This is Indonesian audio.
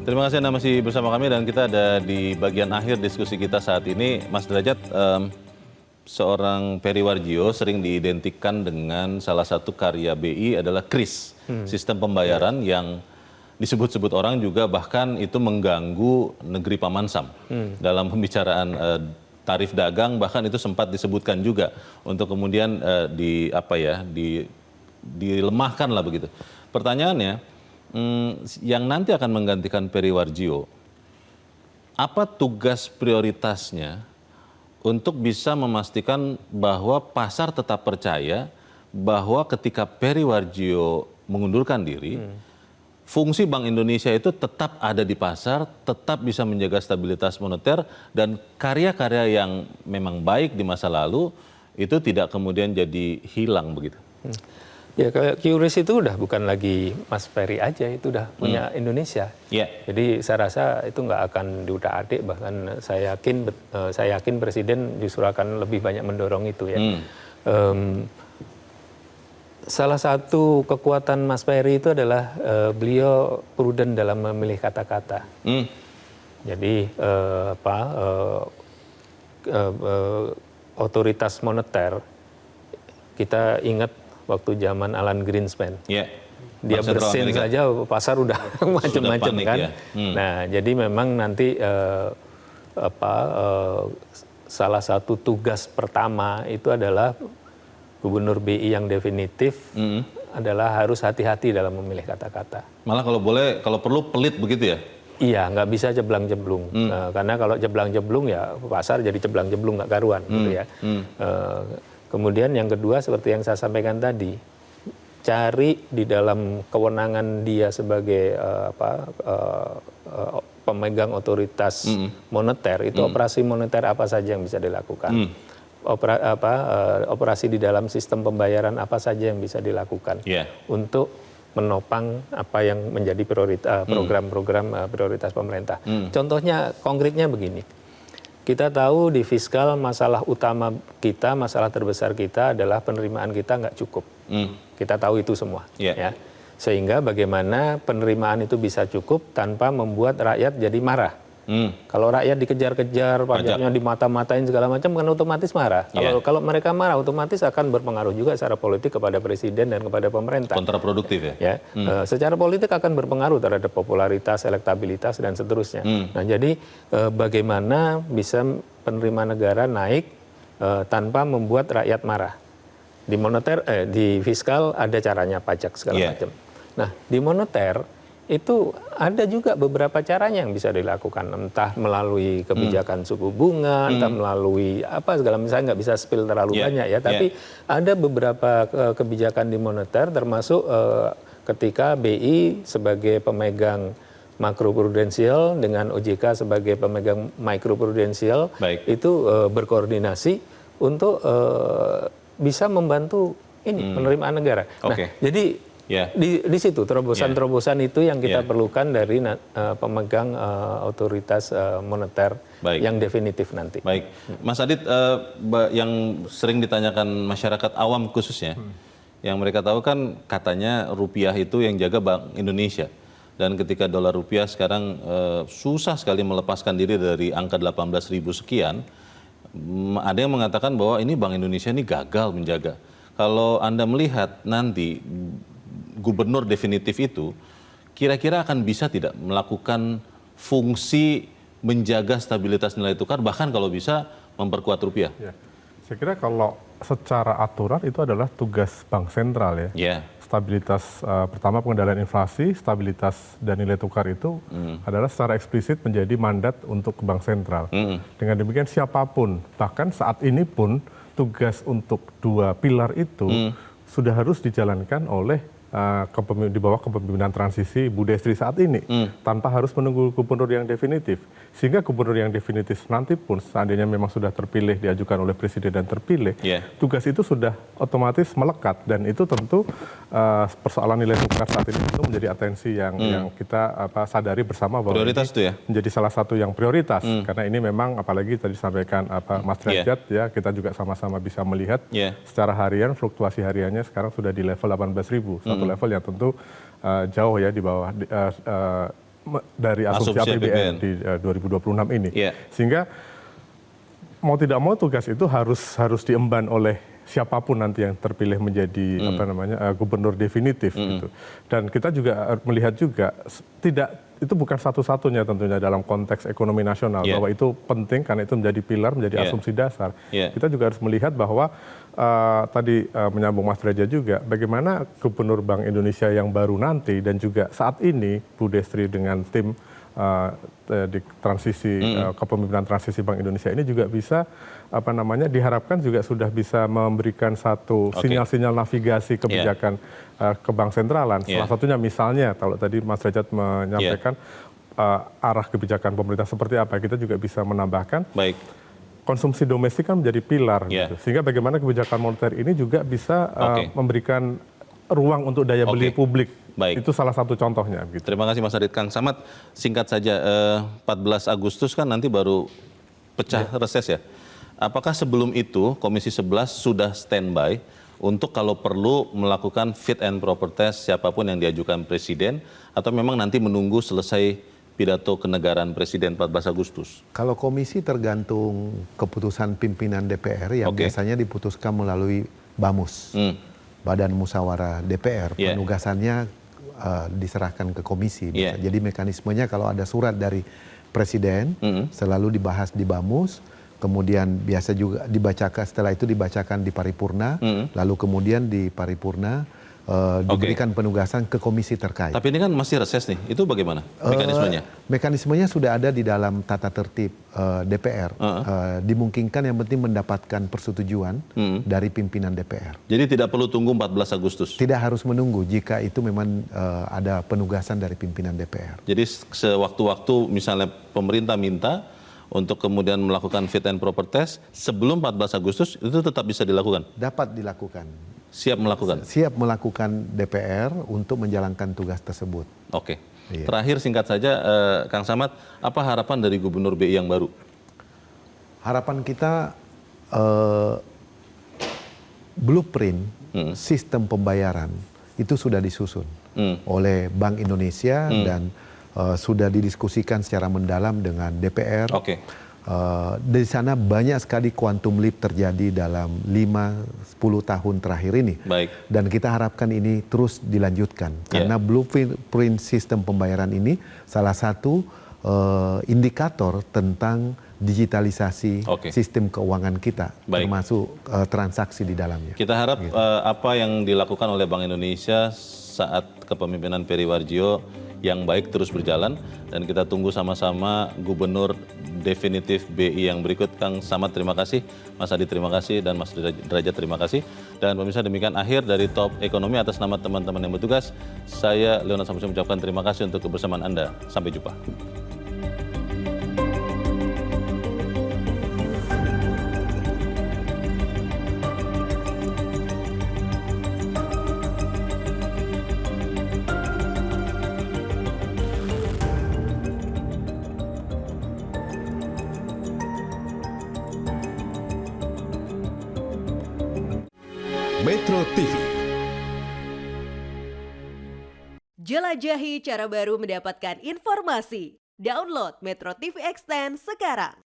Terima kasih Anda masih bersama kami dan kita ada di bagian akhir diskusi kita saat ini. Mas Derajat, seorang Peri Warjio sering diidentikan dengan salah satu karya BI adalah KRIS, sistem pembayaran yang disebut-sebut orang juga bahkan itu mengganggu negeri Paman Sam. Dalam pembicaraan tarif dagang bahkan itu sempat disebutkan juga untuk kemudian dilemahkan lah begitu. Pertanyaannya, yang nanti akan menggantikan Peri Warjio, apa tugas prioritasnya untuk bisa memastikan bahwa pasar tetap percaya bahwa ketika Peri Warjio mengundurkan diri, fungsi Bank Indonesia itu tetap ada di pasar, tetap bisa menjaga stabilitas moneter, dan karya-karya yang memang baik di masa lalu itu tidak kemudian jadi hilang begitu. Ya, kayak QRIS itu udah bukan lagi Mas Peri aja, itu udah punya Indonesia. Jadi saya rasa itu nggak akan diutak-atik, bahkan saya yakin Presiden justru akan lebih banyak mendorong itu ya. Salah satu kekuatan Mas Peri itu adalah beliau prudent dalam memilih kata-kata. Jadi otoritas moneter, kita ingat waktu zaman Alan Greenspan, dia bersin saja pasar udah macam-macam kan. Nah, jadi memang nanti salah satu tugas pertama itu adalah Gubernur BI yang definitif adalah harus hati-hati dalam memilih kata-kata. Malah kalau boleh, kalau perlu pelit begitu ya? Iya, nggak bisa jeblang-jeblung. Karena kalau jeblang-jeblung ya pasar jadi jeblang-jeblung nggak karuan gitu ya. Kemudian yang kedua seperti yang saya sampaikan tadi, cari di dalam kewenangan dia sebagai pemegang otoritas moneter, itu operasi moneter apa saja yang bisa dilakukan. Operasi di dalam sistem pembayaran apa saja yang bisa dilakukan untuk menopang apa yang menjadi program-program prioritas pemerintah. Contohnya konkretnya begini. Kita tahu di fiskal masalah utama kita, masalah terbesar kita adalah penerimaan kita nggak cukup. Kita tahu itu semua. Ya. Sehingga bagaimana penerimaan itu bisa cukup tanpa membuat rakyat jadi marah. Kalau rakyat dikejar-kejar, pajaknya dimata-matain segala macam, kan otomatis marah. Kalau mereka marah, otomatis akan berpengaruh juga secara politik kepada presiden dan kepada pemerintah. Kontraproduktif ya? Secara politik akan berpengaruh terhadap popularitas, elektabilitas, dan seterusnya. Nah, jadi bagaimana bisa penerimaan negara naik tanpa membuat rakyat marah? Di moneter, di fiskal ada caranya, pajak segala macam. Nah, di moneter itu ada juga beberapa caranya yang bisa dilakukan, entah melalui kebijakan suku bunga, entah melalui apa segala, misalnya nggak bisa spill terlalu banyak ya, tapi ada beberapa kebijakan di moneter, termasuk ketika BI sebagai pemegang makroprudensial dengan OJK sebagai pemegang mikroprudensial itu berkoordinasi untuk bisa membantu ini penerimaan negara. Nah, jadi di situ terobosan-terobosan itu yang kita perlukan dari pemegang otoritas moneter yang definitif nanti. Baik, Mas Adit, yang sering ditanyakan masyarakat awam khususnya, yang mereka tahu kan katanya rupiah itu yang jaga Bank Indonesia. Dan ketika dolar rupiah sekarang susah sekali melepaskan diri dari angka 18.000 sekian, ada yang mengatakan bahwa ini Bank Indonesia ini gagal menjaga. Kalau Anda melihat nanti gubernur definitif itu kira-kira akan bisa tidak melakukan fungsi menjaga stabilitas nilai tukar, bahkan kalau bisa memperkuat rupiah? Saya kira kalau secara aturan itu adalah tugas bank sentral ya. Stabilitas, pertama pengendalian inflasi, stabilitas dan nilai tukar itu adalah secara eksplisit menjadi mandat untuk bank sentral. Dengan demikian siapapun, bahkan saat ini pun tugas untuk dua pilar itu sudah harus dijalankan oleh di bawah kepemimpinan transisi Bu Destri saat ini, tanpa harus menunggu gubernur yang definitif. Sehingga gubernur yang definitif nanti pun seandainya memang sudah terpilih, diajukan oleh presiden dan terpilih, tugas itu sudah otomatis melekat, dan itu tentu persoalan nilai tukar saat ini itu menjadi atensi yang kita sadari bersama bahwa prioritas itu ya? Menjadi salah satu yang prioritas, karena ini memang apalagi tadi disampaikan Mas Derajat ya, kita juga sama-sama bisa melihat secara harian fluktuasi hariannya sekarang sudah di level 18.000, satu level yang tentu jauh ya di bawah dari asumsi APBN di 2026 ini. Sehingga mau tidak mau tugas itu harus diemban oleh siapapun nanti yang terpilih menjadi gubernur definitif gitu. Dan kita juga melihat juga itu bukan satu-satunya tentunya dalam konteks ekonomi nasional, bahwa itu penting karena itu menjadi pilar, menjadi asumsi dasar. Kita juga harus melihat bahwa tadi menyambung Mas Derajat juga, bagaimana gubernur Bank Indonesia yang baru nanti dan juga saat ini Bu Destri dengan tim di transisi kepemimpinan transisi Bank Indonesia ini juga bisa diharapkan juga sudah bisa memberikan satu sinyal-sinyal navigasi kebijakan ke bank sentralan. Salah satunya misalnya kalau tadi Mas Derajat menyampaikan arah kebijakan pemerintah seperti apa, kita juga bisa menambahkan konsumsi domestik kan menjadi pilar gitu. Sehingga bagaimana kebijakan moneter ini juga bisa memberikan ruang untuk daya beli publik. Itu salah satu contohnya. Gitu. Terima kasih Mas Adit. Kang Samad, singkat saja, 14 Agustus kan nanti baru pecah reses ya. Apakah sebelum itu Komisi 11 sudah standby untuk kalau perlu melakukan fit and proper test siapapun yang diajukan Presiden, atau memang nanti menunggu selesai pidato kenegaraan Presiden 14 Agustus? Kalau komisi tergantung keputusan pimpinan DPR yang biasanya diputuskan melalui BAMUS. Badan Musyawarah DPR, penugasannya diserahkan ke komisi. Jadi mekanismenya kalau ada surat dari Presiden selalu dibahas di BAMUS, kemudian biasa juga dibacakan, setelah itu dibacakan di paripurna, lalu kemudian di paripurna diberikan penugasan ke komisi terkait. Tapi ini kan masih reses nih, itu bagaimana mekanismenya? Mekanismenya sudah ada di dalam tata tertib DPR. Dimungkinkan, yang penting mendapatkan persetujuan dari pimpinan DPR. Jadi tidak perlu tunggu 14 Agustus? Tidak harus menunggu jika itu memang ada penugasan dari pimpinan DPR. Jadi sewaktu-waktu misalnya pemerintah minta untuk kemudian melakukan fit and proper test sebelum 14 Agustus, itu tetap bisa dilakukan? Dapat dilakukan. Siap melakukan? Siap melakukan DPR untuk menjalankan tugas tersebut. Oke. Terakhir singkat saja, Kang Samad, apa harapan dari Gubernur BI yang baru? Harapan kita blueprint sistem pembayaran itu sudah disusun oleh Bank Indonesia dan sudah didiskusikan secara mendalam dengan DPR. Di sana banyak sekali quantum leap terjadi dalam 5-10 tahun terakhir ini. Dan kita harapkan ini terus dilanjutkan. Karena blueprint sistem pembayaran ini salah satu indikator tentang digitalisasi sistem keuangan kita, termasuk transaksi di dalamnya. Kita harap apa yang dilakukan oleh Bank Indonesia saat kepemimpinan Peri Warjio yang baik terus berjalan, dan kita tunggu sama-sama Gubernur definitif BI yang berikut. Kang Samad terima kasih, Mas Adi terima kasih, dan Mas Derajat terima kasih. Dan pemirsa, demikian akhir dari Top Ekonomi. Atas nama teman-teman yang bertugas, saya Leonard Samsudin mengucapkan terima kasih untuk kebersamaan Anda. Sampai jumpa. Metro TV. Jelajahi cara baru mendapatkan informasi. Download Metro TV Extend sekarang.